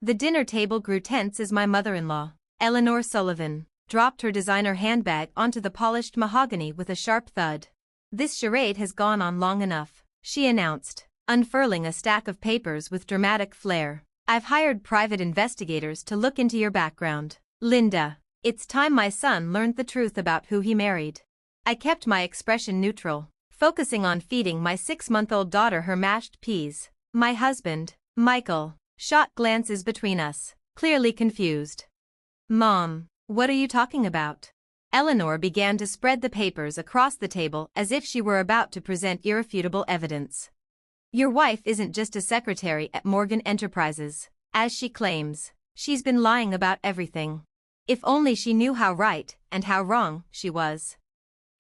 The dinner table grew tense as my mother-in-law, Elanor Sullivan, dropped her designer handbag onto the polished mahogany with a sharp thud. "This charade has gone on long enough," she announced, unfurling a stack of papers with dramatic flair. "I've hired private investigators to look into your background, Linda. It's time my son learned the truth about who he married." I kept my expression neutral, focusing on feeding my 6-month-old daughter her mashed peas. My husband, Michael, shot glances between us, clearly confused. "Mom, what are you talking about?" Elanor began to spread the papers across the table as if she were about to present irrefutable evidence. "Your wife isn't just a secretary at Morgan Enterprises, as she claims. She's been lying about everything. If only she knew how right and how wrong she was."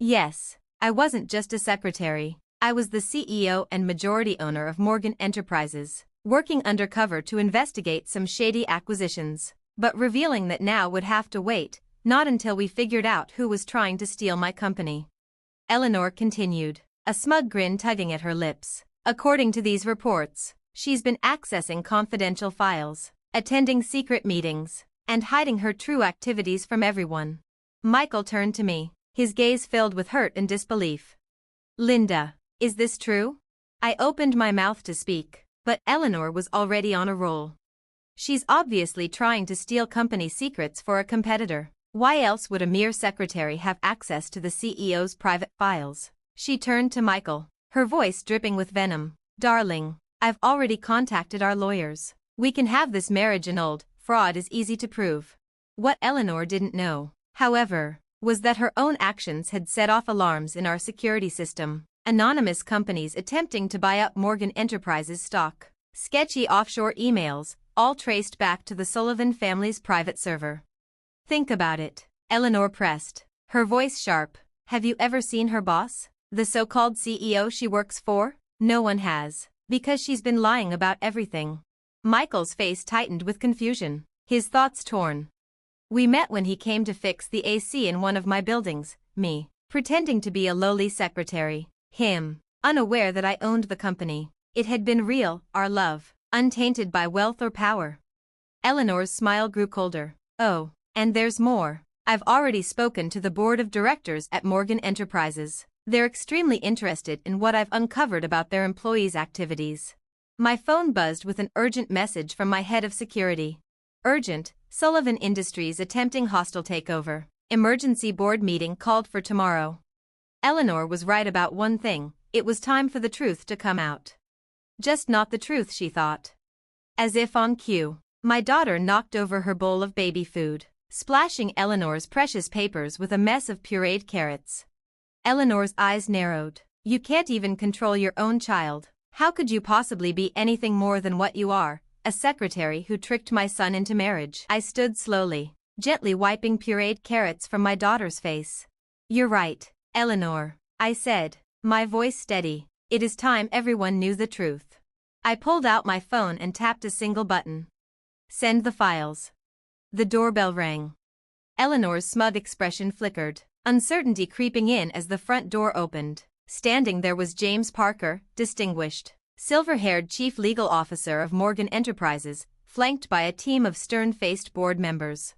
"Yes, I wasn't just a secretary. I was the CEO and majority owner of Morgan Enterprises, working undercover to investigate some shady acquisitions, but revealing that now would have to wait, not until we figured out who was trying to steal my company." Elanor continued, a smug grin tugging at her lips. "According to these reports, she's been accessing confidential files, attending secret meetings, and hiding her true activities from everyone." Michael turned to me, his gaze filled with hurt and disbelief. "Linda, is this true?" I opened my mouth to speak, but Elanor was already on a roll. "She's obviously trying to steal company secrets for a competitor. Why else would a mere secretary have access to the CEO's private files?" She turned to Michael, her voice dripping with venom. "Darling, I've already contacted our lawyers. We can have this marriage annulled. Fraud is easy to prove." What Elanor didn't know, however, was that her own actions had set off alarms in our security system. Anonymous companies attempting to buy up Morgan Enterprises stock, sketchy offshore emails, all traced back to the Sullivan family's private server. "Think about it," Elanor pressed, her voice sharp. "Have you ever seen her boss, the so-called CEO she works for? No one has, because she's been lying about everything." Michael's face tightened with confusion, his thoughts torn. "We met when he came to fix the AC in one of my buildings, me, pretending to be a lowly secretary. Him, unaware that I owned the company. It had been real, our love, untainted by wealth or power." Eleanor's smile grew colder. "Oh, and there's more. I've already spoken to the board of directors at Morgan Enterprises. They're extremely interested in what I've uncovered about their employees' activities." My phone buzzed with an urgent message from my head of security. "Urgent, Sullivan Industries attempting hostile takeover. Emergency board meeting called for tomorrow." Elanor was right about one thing, it was time for the truth to come out. Just not the truth, she thought. As if on cue, my daughter knocked over her bowl of baby food, splashing Eleanor's precious papers with a mess of pureed carrots. Eleanor's eyes narrowed. "You can't even control your own child. How could you possibly be anything more than what you are, a secretary who tricked my son into marriage?" I stood slowly, gently wiping pureed carrots from my daughter's face. "You're right, Elanor," I said, my voice steady. "It is time everyone knew the truth." I pulled out my phone and tapped a single button. "Send the files." The doorbell rang. Eleanor's smug expression flickered, uncertainty creeping in as the front door opened. Standing there was James Parker, distinguished, silver-haired chief legal officer of Morgan Enterprises, flanked by a team of stern-faced board members.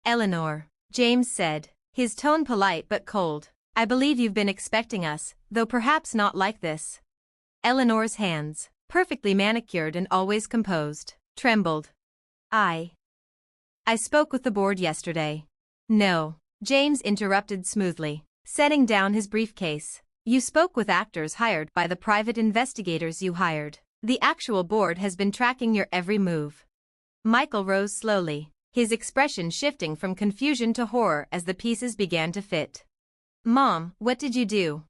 "Elanor," James said, his tone polite but cold, "I believe you've been expecting us, though perhaps not like this." Eleanor's hands, perfectly manicured and always composed, trembled. I spoke with the board yesterday." "No," James interrupted smoothly, setting down his briefcase. "You spoke with actors hired by the private investigators you hired. The actual board has been tracking your every move." Michael rose slowly, his expression shifting from confusion to horror as the pieces began to fit. "Mom, what did you do?"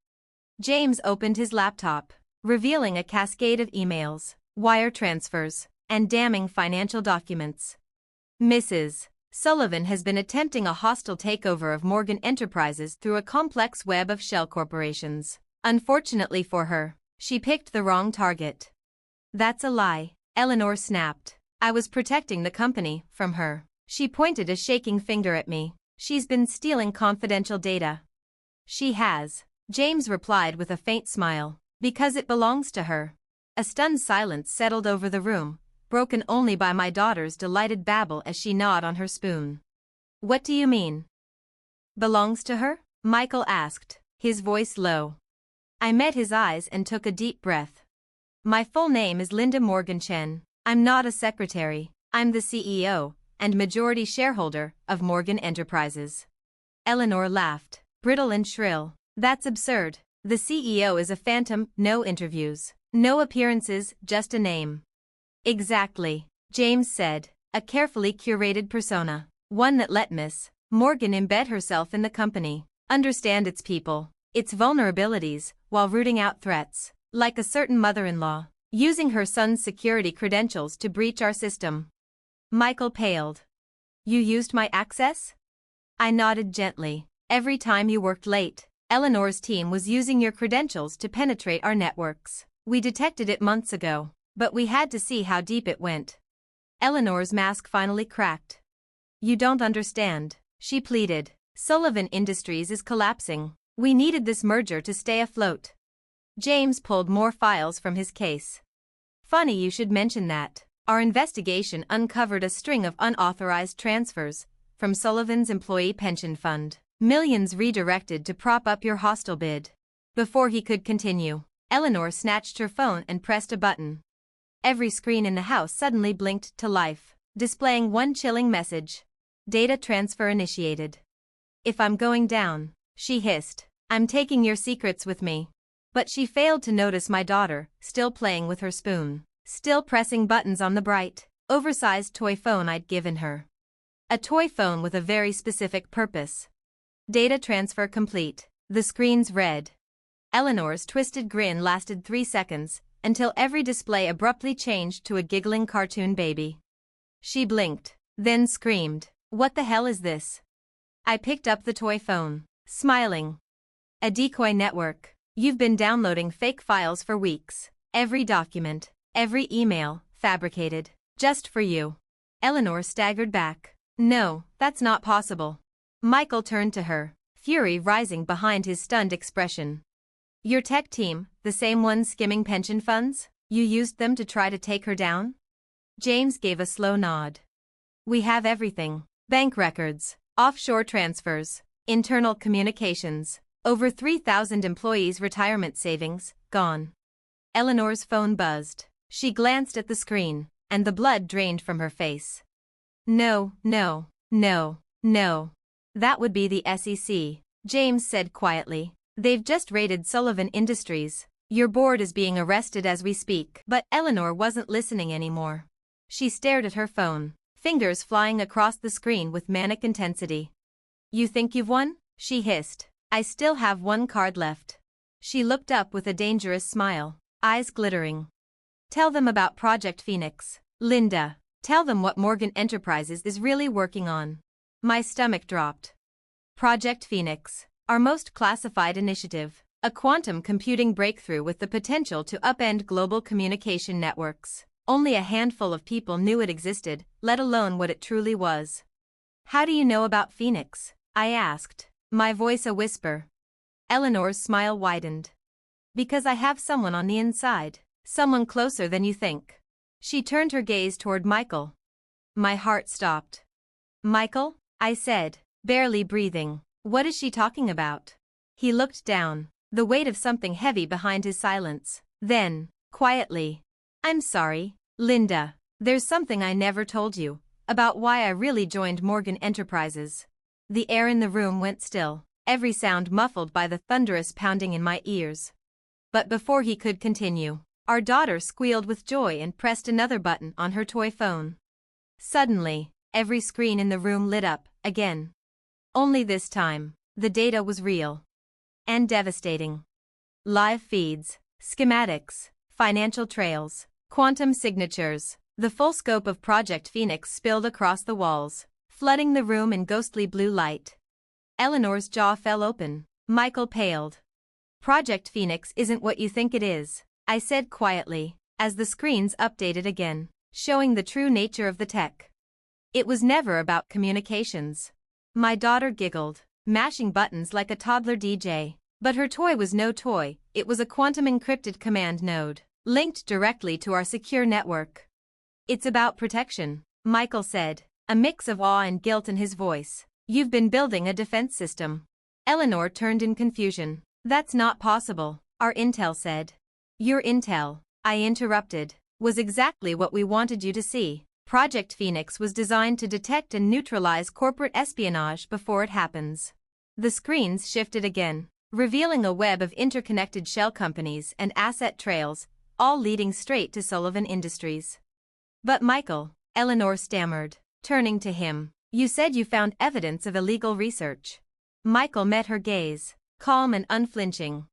James opened his laptop, revealing a cascade of emails, wire transfers, and damning financial documents. "Mrs. Sullivan has been attempting a hostile takeover of Morgan Enterprises through a complex web of shell corporations. Unfortunately for her, she picked the wrong target." "That's a lie," Elanor snapped. "I was protecting the company from her." She pointed a shaking finger at me. "She's been stealing confidential data." "She has," James replied with a faint smile, "because it belongs to her." A stunned silence settled over the room, broken only by my daughter's delighted babble as she gnawed on her spoon. What do you mean? Belongs to her? Michael asked, his voice low. I met his eyes and took a deep breath. My full name is Linda Morgan Chen. I'm not a secretary. I'm the CEO and majority shareholder of Morgan Enterprises. Elanor laughed, brittle and shrill. That's absurd. The CEO is a phantom, no interviews, no appearances, just a name. Exactly, James said, a carefully curated persona, one that let Miss Morgan embed herself in the company, understand its people, its vulnerabilities, while rooting out threats, like a certain mother-in-law, using her son's security credentials to breach our system. Michael paled. You used my access? I nodded gently. Every time you worked late, Eleanor's team was using your credentials to penetrate our networks. We detected it months ago, but we had to see how deep it went. Eleanor's mask finally cracked. You don't understand, she pleaded. Sullivan Industries is collapsing. We needed this merger to stay afloat. James pulled more files from his case. Funny you should mention that. Our investigation uncovered a string of unauthorized transfers from Sullivan's employee pension fund. Millions redirected to prop up your hostile bid. Before he could continue, Elanor snatched her phone and pressed a button. Every screen in the house suddenly blinked to life, displaying one chilling message. Data transfer initiated. If I'm going down, she hissed, I'm taking your secrets with me. But she failed to notice my daughter, still playing with her spoon, still pressing buttons on the bright, oversized toy phone I'd given her. A toy phone with a very specific purpose. Data transfer complete. The screens read. Eleanor's twisted grin lasted 3 seconds, until every display abruptly changed to a giggling cartoon baby. She blinked, then screamed, What the hell is this? I picked up the toy phone, smiling. A decoy network. You've been downloading fake files for weeks. Every document, every email, fabricated, just for you. Elanor staggered back. No, that's not possible. Michael turned to her, fury rising behind his stunned expression. Your tech team, the same ones skimming pension funds? You used them to try to take her down? James gave a slow nod. We have everything. Bank records, offshore transfers, internal communications, over 3,000 employees' retirement savings, gone. Eleanor's phone buzzed. She glanced at the screen, and the blood drained from her face. No, no, no, no. That would be the SEC, James said quietly. They've just raided Sullivan Industries. Your board is being arrested as we speak. But Elanor wasn't listening anymore. She stared at her phone, fingers flying across the screen with manic intensity. You think you've won? She hissed. I still have one card left. She looked up with a dangerous smile, eyes glittering. Tell them about Project Phoenix, Linda. Tell them what Morgan Enterprises is really working on. My stomach dropped. Project Phoenix, our most classified initiative, a quantum computing breakthrough with the potential to upend global communication networks. Only a handful of people knew it existed, let alone what it truly was. How do you know about Phoenix? I asked, my voice a whisper. Eleanor's smile widened. Because I have someone on the inside, someone closer than you think. She turned her gaze toward Michael. My heart stopped. Michael? I said, barely breathing. What is she talking about? He looked down, the weight of something heavy behind his silence. Then, quietly, I'm sorry, Linda. There's something I never told you, about why I really joined Morgan Enterprises. The air in the room went still, every sound muffled by the thunderous pounding in my ears. But before he could continue, our daughter squealed with joy and pressed another button on her toy phone. Suddenly, every screen in the room lit up, again. Only this time, the data was real. And devastating. Live feeds, schematics, financial trails, quantum signatures, the full scope of Project Phoenix spilled across the walls, flooding the room in ghostly blue light. Eleanor's jaw fell open. Michael paled. Project Phoenix isn't what you think it is, I said quietly, as the screens updated again, showing the true nature of the tech. It was never about communications. My daughter giggled, mashing buttons like a toddler DJ. But her toy was no toy, it was a quantum encrypted command node, linked directly to our secure network. It's about protection, Michael said, a mix of awe and guilt in his voice. You've been building a defense system. Elanor turned in confusion. That's not possible, our intel said. Your intel, I interrupted, was exactly what we wanted you to see. Project Phoenix was designed to detect and neutralize corporate espionage before it happens. The screens shifted again, revealing a web of interconnected shell companies and asset trails, all leading straight to Sullivan Industries. But Michael, Elanor stammered, turning to him, you said you found evidence of illegal research. Michael met her gaze, calm and unflinching.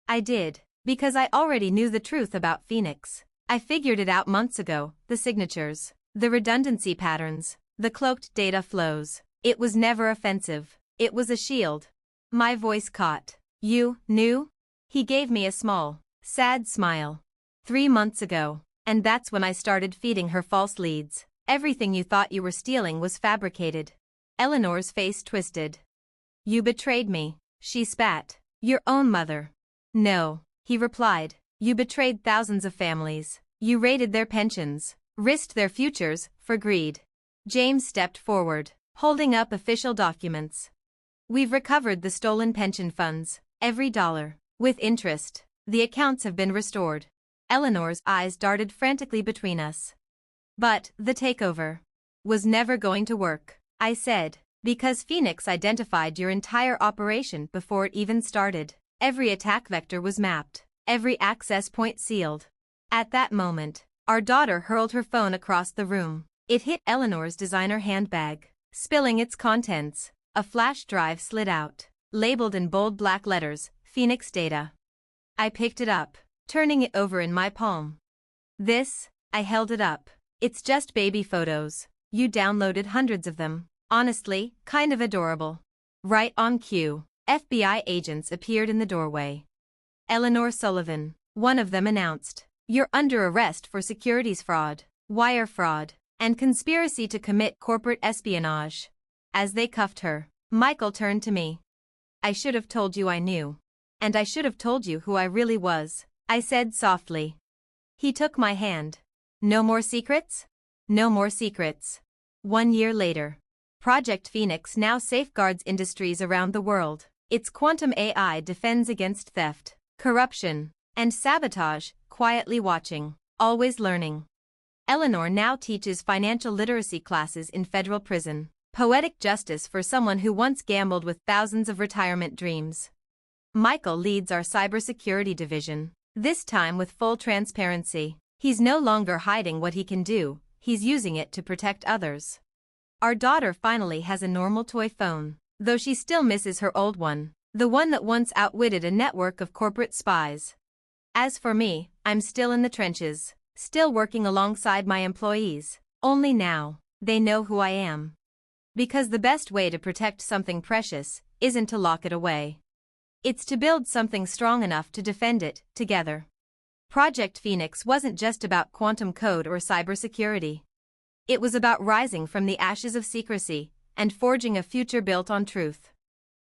I did, because I already knew the truth about Phoenix. I figured it out months ago, the signatures, the redundancy patterns, the cloaked data flows. It was never offensive, it was a shield. My voice caught. You knew? He gave me a small, sad smile. 3 months ago, and that's when I started feeding her false leads. Everything you thought you were stealing was fabricated. Eleanor's face twisted. You betrayed me, she spat. Your own mother. No, he replied. You betrayed thousands of families. You raided their pensions, risked their futures, for greed. James stepped forward, holding up official documents. We've recovered the stolen pension funds, every dollar, with interest. The accounts have been restored. Eleanor's eyes darted frantically between us. But the takeover was never going to work, I said, because Phoenix identified your entire operation before it even started. Every attack vector was mapped, every access point sealed. At that moment, our daughter hurled her phone across the room. It hit Eleanor's designer handbag, spilling its contents. A flash drive slid out, labeled in bold black letters, Phoenix Data. I picked it up, turning it over in my palm. This, I held it up. It's just baby photos. You downloaded hundreds of them. Honestly, kind of adorable. Right on cue, FBI agents appeared in the doorway. Elanor Sullivan, one of them announced. You're under arrest for securities fraud, wire fraud, and conspiracy to commit corporate espionage. As they cuffed her, Michael turned to me. I should have told you I knew. And I should have told you who I really was, I said softly. He took my hand. No more secrets? No more secrets. 1 year later. Project Phoenix now safeguards industries around the world. Its quantum AI defends against theft, corruption, and sabotage, quietly watching, always learning. Elanor now teaches financial literacy classes in federal prison. Poetic justice for someone who once gambled with thousands of retirement dreams. Michael leads our cybersecurity division, this time with full transparency. He's no longer hiding what he can do, he's using it to protect others. Our daughter finally has a normal toy phone, though she still misses her old one, the one that once outwitted a network of corporate spies. As for me, I'm still in the trenches, still working alongside my employees, only now, they know who I am. Because the best way to protect something precious isn't to lock it away. It's to build something strong enough to defend it, together. Project Phoenix wasn't just about quantum code or cybersecurity. It was about rising from the ashes of secrecy and forging a future built on truth.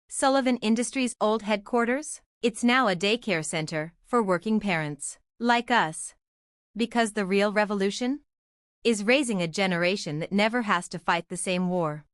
Sullivan Industries' old headquarters? It's now a daycare center for working parents, like us. Because the real revolution is raising a generation that never has to fight the same war.